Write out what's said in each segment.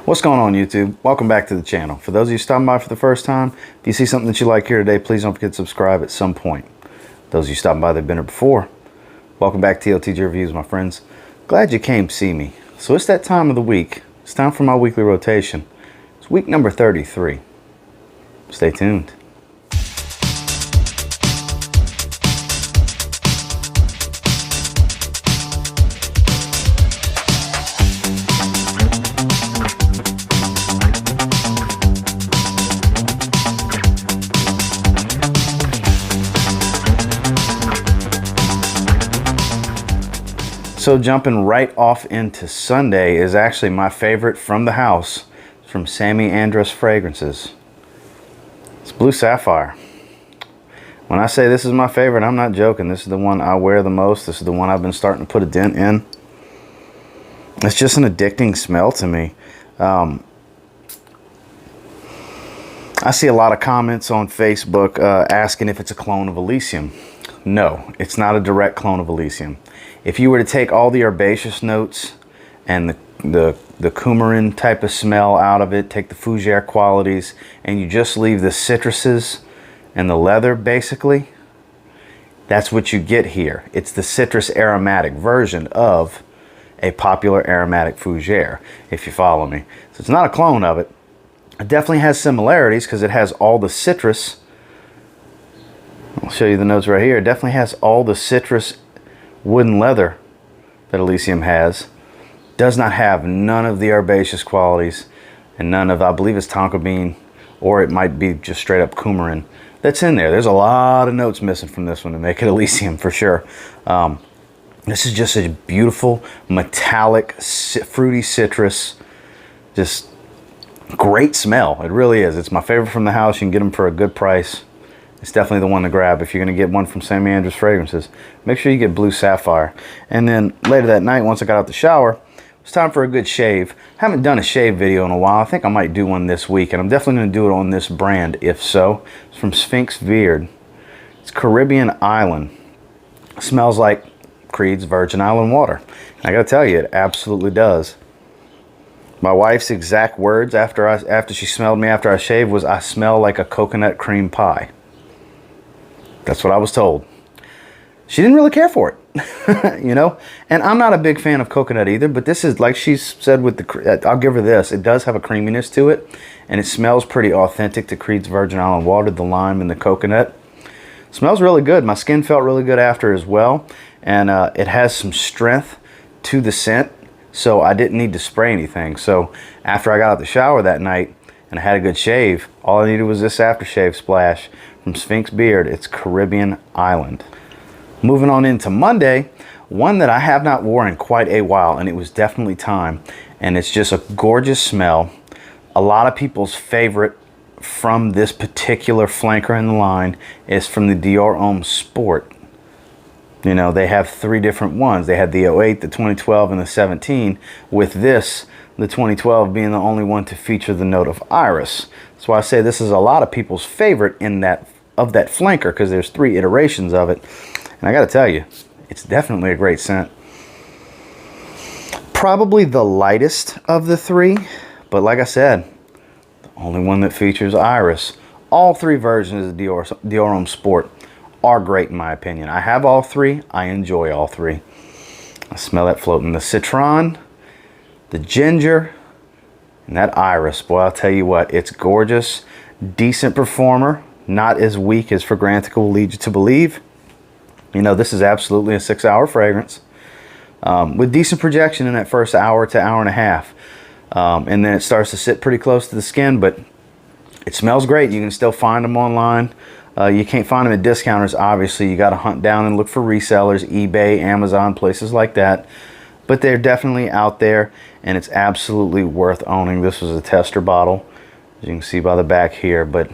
What's going on, YouTube? Welcome back to the channel. For those of you stopping by for the first time, if you see something that you like here today, please don't forget to subscribe at some point. Those of you stopping by that have been here before, welcome back to TLTG Reviews, my friends. Glad you came to see me. So it's that time of the week. It's time for my weekly rotation. It's week number 33. Stay tuned. So jumping right off into Sunday is actually my favorite from the house. It's from Samy Andraus Fragrances. It's Blue Sapphire. When I say this is my favorite, I'm not joking. This is the one I wear the most. This is the one I've been starting to put a dent in. It's just an addicting smell to me. I see a lot of comments on Facebook asking if it's a clone of Elysium. No, it's not a direct clone of Elysium. If you were to take all the herbaceous notes and the coumarin type of smell out of it, take the fougere qualities, and you just leave the citruses and the leather, basically, that's what you get here. It's the citrus aromatic version of a popular aromatic fougere, if you follow me. So it's not a clone of it. It definitely has similarities because it has all the citrus. I'll show you the notes right here. It definitely has all the citrus wooden leather that Elysium has. Does not have none of the herbaceous qualities and none of, I believe it's tonka bean, or it might be just straight up coumarin that's in there. There's a lot of notes missing from this one to make it Elysium for sure. This is just a beautiful metallic fruity citrus, just great smell. It really is. It's my favorite from the house. You can get them for a good price. It's definitely the one to grab if you're going to get one from Samy Andraus Fragrances. Make sure you get Blue Sapphire. And then later that night, once I got out the shower, it's time for a good shave. Haven't done a shave video in a while. I think I might do one this week, and I'm definitely going to do it on this brand, if so. It's from Sphinx Beard. It's Caribbean Island. It smells like Creed's Virgin Island water. And I got to tell you, it absolutely does. My wife's exact words after she smelled me after I shaved was, "I smell like a coconut cream pie." That's what I was told. She didn't really care for it, you know? And I'm not a big fan of coconut either, but this is, like she said with the, I'll give her this, it does have a creaminess to it, and it smells pretty authentic to Creed's Virgin Island water, the lime and the coconut. It smells really good. My skin felt really good after as well, and it has some strength to the scent, so I didn't need to spray anything. So after I got out the shower that night and I had a good shave, all I needed was this aftershave splash from Sphinx Beard. It's Caribbean Island. Moving on into Monday, one that I have not worn in quite a while, and it was definitely time, and it's just a gorgeous smell. A lot of people's favorite from this particular flanker in the line is from the Dior Homme Sport. You know, they have three different ones. They had the 08, the 2012, and the 17, with this, the 2012 being the only one to feature the note of iris. That's why I say this is a lot of people's favorite in that flanker, because there's three iterations of it. And I got to tell you, it's definitely a great scent. Probably the lightest of the three, but like I said, the only one that features iris. All three versions of the Dior Homme Sport are great in my opinion. I have all three. I enjoy all three. I smell that floating. The citron, the ginger, and that iris. Boy, I'll tell you what, it's gorgeous. Decent performer. Not as weak as Fragrantica will lead you to believe. You know, this is absolutely a 6-hour fragrance with decent projection in that first hour to hour and a half. And then it starts to sit pretty close to the skin, but it smells great. You can still find them online. You can't find them at discounters, obviously. You got to hunt down and look for resellers, eBay, Amazon, places like that. But they're definitely out there, and it's absolutely worth owning. This was a tester bottle, as you can see by the back here. But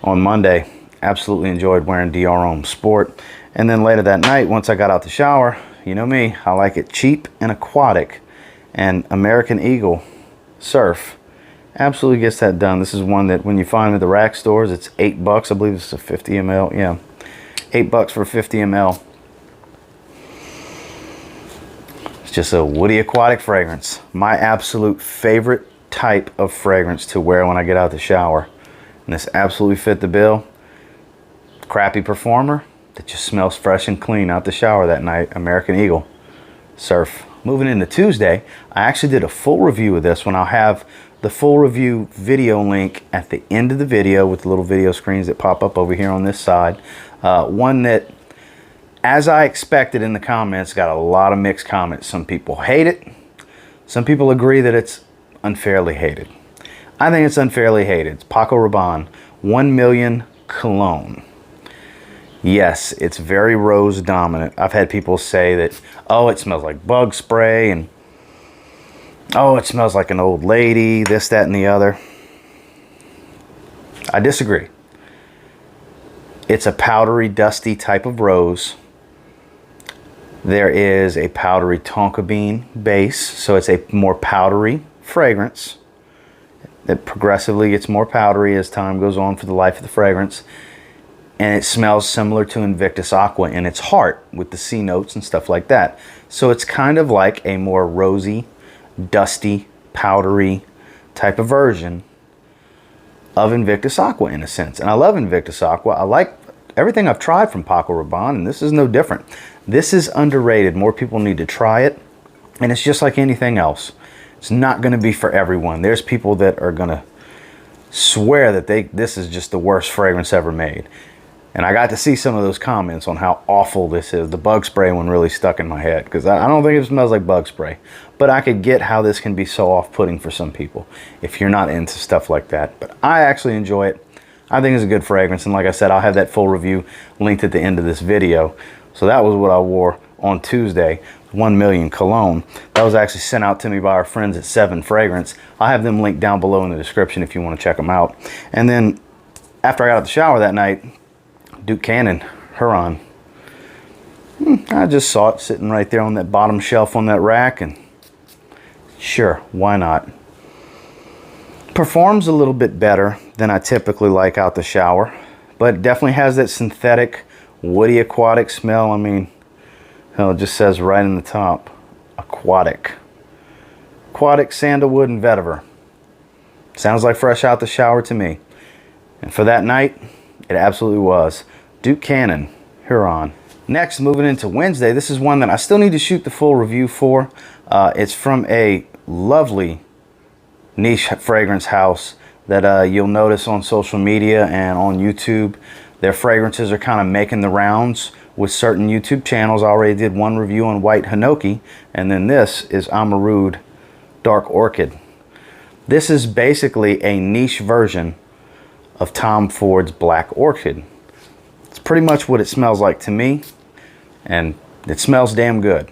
on Monday, absolutely enjoyed wearing Dior Homme Sport. And then later that night, once I got out the shower, you know me, I like it cheap and aquatic. And American Eagle Surf absolutely gets that done. This is one that when you find at the rack stores, it's $8. I believe it's a 50 ml. Yeah, $8 for 50 ml. It's just a woody aquatic fragrance. My absolute favorite type of fragrance to wear when I get out the shower. And this absolutely fit the bill. Crappy performer that just smells fresh and clean out the shower that night. American Eagle Surf. Moving into Tuesday, I actually did a full review of this one. I'll have the full review video link at the end of the video with the little video screens that pop up over here on this side. One that, as I expected in the comments, got a lot of mixed comments. Some people hate it. Some people agree that it's unfairly hated. I think it's unfairly hated. It's Paco Rabanne 1 Million Cologne. Yes, it's very rose dominant. I've had people say that, oh, it smells like bug spray, and oh, it smells like an old lady, this, that, and the other. I disagree. It's a powdery, dusty type of rose. There is a powdery tonka bean base, so it's a more powdery fragrance. It progressively gets more powdery as time goes on for the life of the fragrance. And it smells similar to Invictus Aqua in its heart with the C notes and stuff like that. So it's kind of like a more rosy, dusty, powdery type of version of Invictus Aqua in a sense. And I love Invictus Aqua. I like everything I've tried from Paco Rabanne, and this is no different. This is underrated. More people need to try it. And it's just like anything else. It's not going to be for everyone. There's people that are going to swear that this is just the worst fragrance ever made. And I got to see some of those comments on how awful this is. The bug spray one really stuck in my head because I don't think it smells like bug spray. But I could get how this can be so off-putting for some people if you're not into stuff like that. But I actually enjoy it. I think it's a good fragrance. And like I said, I'll have that full review linked at the end of this video. So that was what I wore on Tuesday. 1 Million Cologne. That was actually sent out to me by our friends at 7 Fragrance. I'll have them linked down below in the description if you want to check them out. And then after I got out of the shower that night, Duke Cannon Huron. I just saw it sitting right there on that bottom shelf on that rack, and sure, why not? Performs a little bit better than I typically like out the shower, but definitely has that synthetic, woody, aquatic smell. I mean, hell, it just says right in the top, aquatic. Aquatic, sandalwood, and vetiver. Sounds like fresh out the shower to me. And for that night, it absolutely was. Duke Cannon Huron. Next, moving into Wednesday, this is one that I still need to shoot the full review for. It's from a lovely niche fragrance house that you'll notice on social media and on YouTube. Their fragrances are kind of making the rounds with certain YouTube channels. I already did one review on White Hinoki, and then this is Amarud Dark Orchid. This is basically a niche version of Tom Ford's Black Orchid. It's pretty much what it smells like to me, and it smells damn good.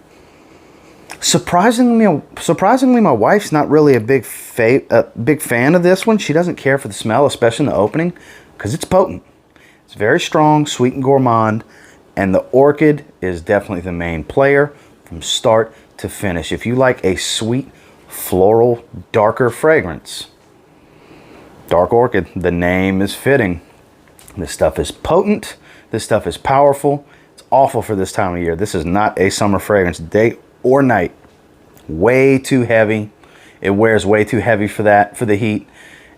Surprisingly, my wife's not really a big fan of this one. She doesn't care for the smell, especially in the opening, because it's potent. It's very strong, sweet and gourmand, and the orchid is definitely the main player from start to finish. If you like a sweet, floral, darker fragrance, Dark Orchid, the name is fitting. This stuff is potent. This stuff is powerful. It's awful for this time of year. This is not a summer fragrance, day or night. Way too heavy. It wears way too heavy for the heat,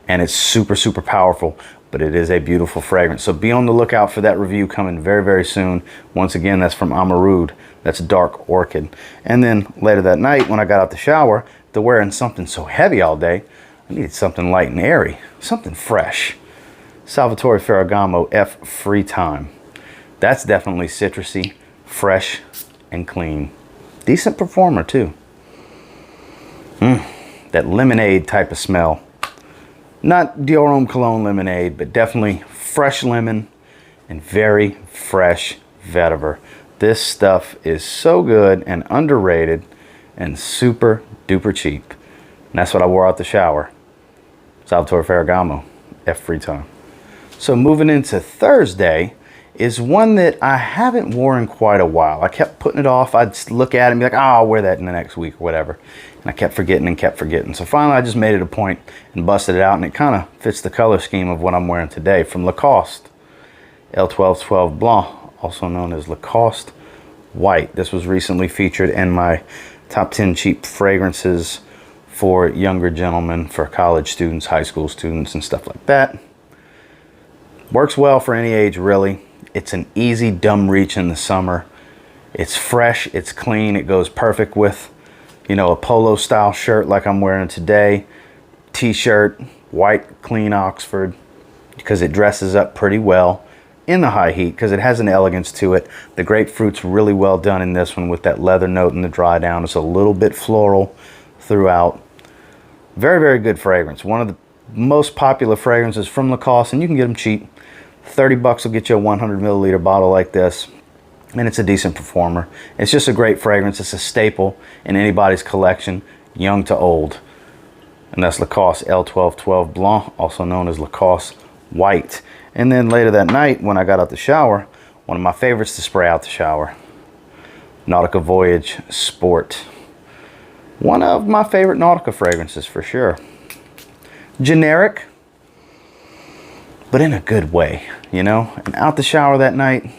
and it's super, super powerful. But it is a beautiful fragrance. So be on the lookout for that review coming very, very soon. Once again, that's from Amarud. That's Dark Orchid. And then later that night, when I got out the shower, after wearing something so heavy all day, I needed something light and airy, something fresh. Salvatore Ferragamo F Free Time. That's definitely citrusy, fresh, and clean. Decent performer too. That lemonade type of smell. Not Dior Homme Cologne lemonade, but definitely fresh lemon and very fresh vetiver. This stuff is so good and underrated and super duper cheap. And that's what I wore out the shower. Salvatore Ferragamo F Free Time. So moving into Thursday is one that I haven't worn in quite a while. I kept putting it off. I'd look at it and be like, oh, I'll wear that in the next week or whatever. And I kept forgetting and kept forgetting. So finally I just made it a point and busted it out, and it kind of fits the color scheme of what I'm wearing today from Lacoste. L1212 Blanc, also known as Lacoste White. This was recently featured in my top 10 cheap fragrances for younger gentlemen, for college students, high school students, and stuff like that. Works well for any age, really. It's an easy dumb reach in the summer. It's fresh, it's clean, it goes perfect with, you know, a polo style shirt like I'm wearing today, t-shirt, white clean Oxford, because it dresses up pretty well in the high heat because it has an elegance to it. The grapefruit's really well done in this one with that leather note in the dry down. It's a little bit floral throughout. Very, very good fragrance. One of the most popular fragrances from Lacoste, and you can get them cheap. 30 bucks will get you a 100 milliliter bottle like this, and it's a decent performer. It's just a great fragrance. It's a staple in anybody's collection, young to old. And that's Lacoste L1212 Blanc, also known as Lacoste White. And then later that night, when I got out the shower, one of my favorites to spray out the shower, Nautica Voyage Sport. One of my favorite Nautica fragrances for sure. Generic, but in a good way, you know? And out the shower that night,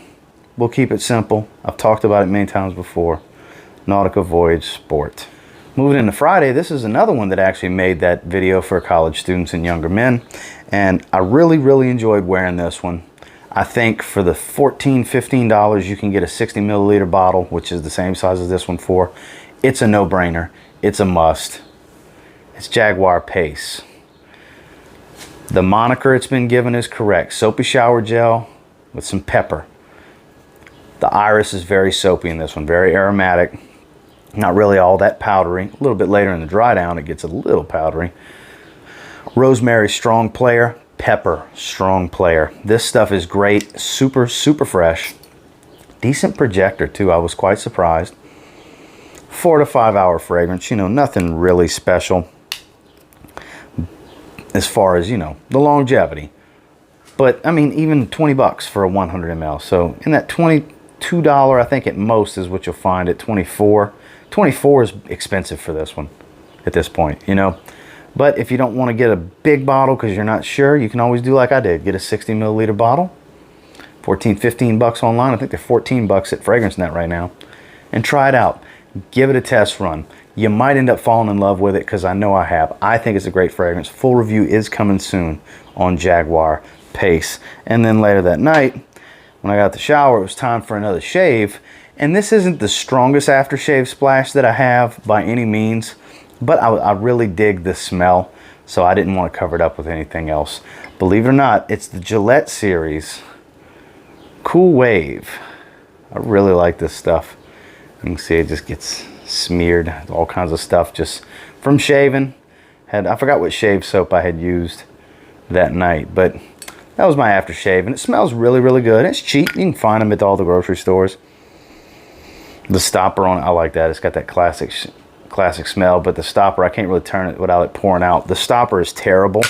we'll keep it simple. I've talked about it many times before. Nautica Voyage Sport. Moving into Friday, this is another one that actually made that video for college students and younger men. And I really, really enjoyed wearing this one. I think for the $14, $15, you can get a 60 milliliter bottle, which is the same size as this one for. It's a no-brainer. It's a must. It's Jaguar Pace. The moniker it's been given is correct. Soapy shower gel with some pepper. The iris is very soapy in this one, very aromatic. Not really all that powdery. A little bit later in the dry down, it gets a little powdery. Rosemary, strong player. Pepper, strong player. This stuff is great. Super, super fresh. Decent projector too. I was quite surprised. 4 to 5 hour fragrance. You know, nothing really special as far as, you know, the longevity. But, I mean, even 20 bucks for a 100 ml. So, in that $22, I think at most is what you'll find at 24. 24 is expensive for this one at this point, you know. But if you don't want to get a big bottle because you're not sure, you can always do like I did. Get a 60 milliliter bottle. 14, 15 bucks online. I think they're 14 bucks at FragranceNet right now. And try it out. Give it a test run. You might end up falling in love with it because I know I have. I think it's a great fragrance. Full review is coming soon on Jaguar Pace. And then later that night, when I got out the shower, it was time for another shave. And this isn't the strongest aftershave splash that I have by any means, but I really dig this smell, so I didn't want to cover it up with anything else. Believe it or not, it's the Gillette series Cool Wave. I really like this stuff. You can see it just gets smeared, all kinds of stuff just from shaving. I forgot what shave soap I had used that night, but that was my aftershave, and it smells really, really good. It's cheap. You can find them at all the grocery stores. The stopper on it, I like that. It's got that classic smell, but the stopper, I can't really turn it without it pouring out. The stopper is terrible.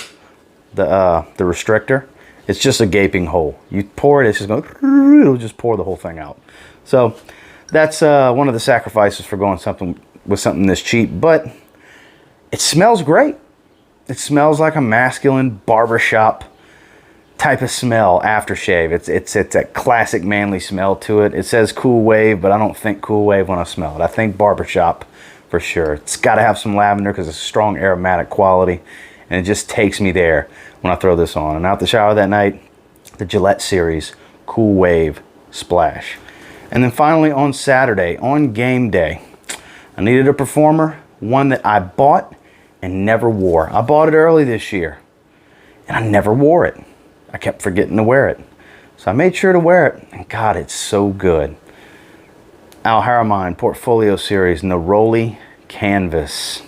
The restrictor, it's just a gaping hole. You pour it, it's just going, it'll just pour the whole thing out. So that's one of the sacrifices for going with something this cheap, but it smells great. It smells like a masculine barbershop type of smell aftershave. It's that classic manly smell to it. It says Cool Wave, but I don't think Cool Wave when I smell it. I think barbershop for sure. It's got to have some lavender because it's a strong aromatic quality, and it just takes me there when I throw this on. And out the shower that night, the Gillette series Cool Wave Splash. And then finally on Saturday, on game day, I needed a performer, one that I bought and never wore. I bought it early this year, and I never wore it. I kept forgetting to wear it. So I made sure to wear it, and God, it's so good. Al Harriman Portfolio Series Neroli Canvas.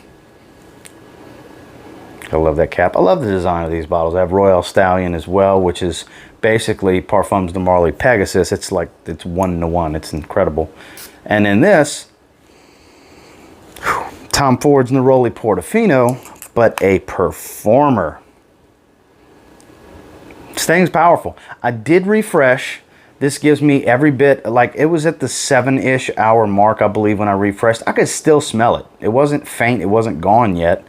I love that cap. I love the design of these bottles. I have Royal Stallion as well, which is basically Parfums de Marly Pegasus. It's like, it's 1-to-1. It's incredible. And in this, Tom Ford's Neroli Portofino, but a performer. This thing's powerful. I did refresh. This gives me every bit, like it was at the 7-ish hour mark, I believe, when I refreshed. I could still smell it. It wasn't faint. It wasn't gone yet.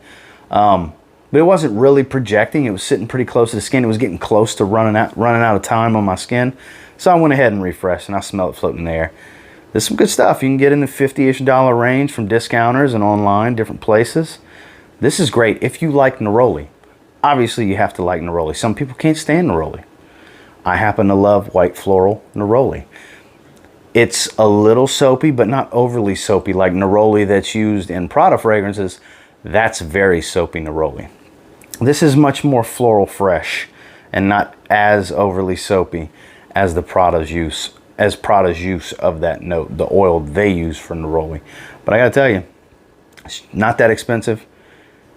But it wasn't really projecting. It was sitting pretty close to the skin. It was getting close to running out of time on my skin. So I went ahead and refreshed, and I smell it floating in the air. There's some good stuff. You can get in the $50-ish range from discounters and online, different places. This is great if you like neroli. Obviously, you have to like neroli. Some people can't stand neroli. I happen to love white floral neroli. It's a little soapy, but not overly soapy like neroli that's used in Prada fragrances. That's very soapy neroli. This is much more floral fresh and not as overly soapy as Prada's use of that note, the oil they use for neroli. But I gotta tell you, it's not that expensive.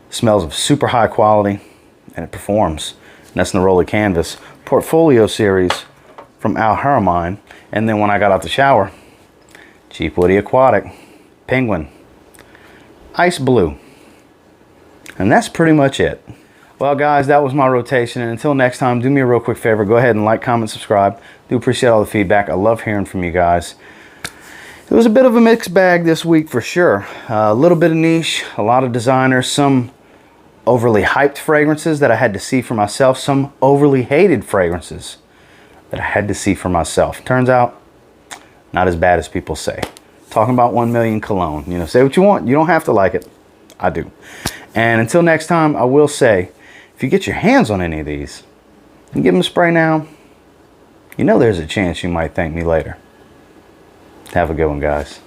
Smells of super high quality, and it performs. And that's Neroli Canvas Portfolio Series from Homme. And then when I got out the shower, Cheap Woody Aquatic, Penguin, Ice Blue. And that's pretty much it. Well, guys, that was my rotation. And until next time, do me a real quick favor. Go ahead and like, comment, subscribe. Do appreciate all the feedback. I love hearing from you guys. It was a bit of a mixed bag this week for sure. A little bit of niche, a lot of designers, some overly hyped fragrances that I had to see for myself, some overly hated fragrances that I had to see for myself. Turns out, not as bad as people say. Talking about 1 million cologne. You know, say what you want. You don't have to like it. I do. And until next time, I will say, if you get your hands on any of these and give them a spray now, you know there's a chance you might thank me later. Have a good one, guys.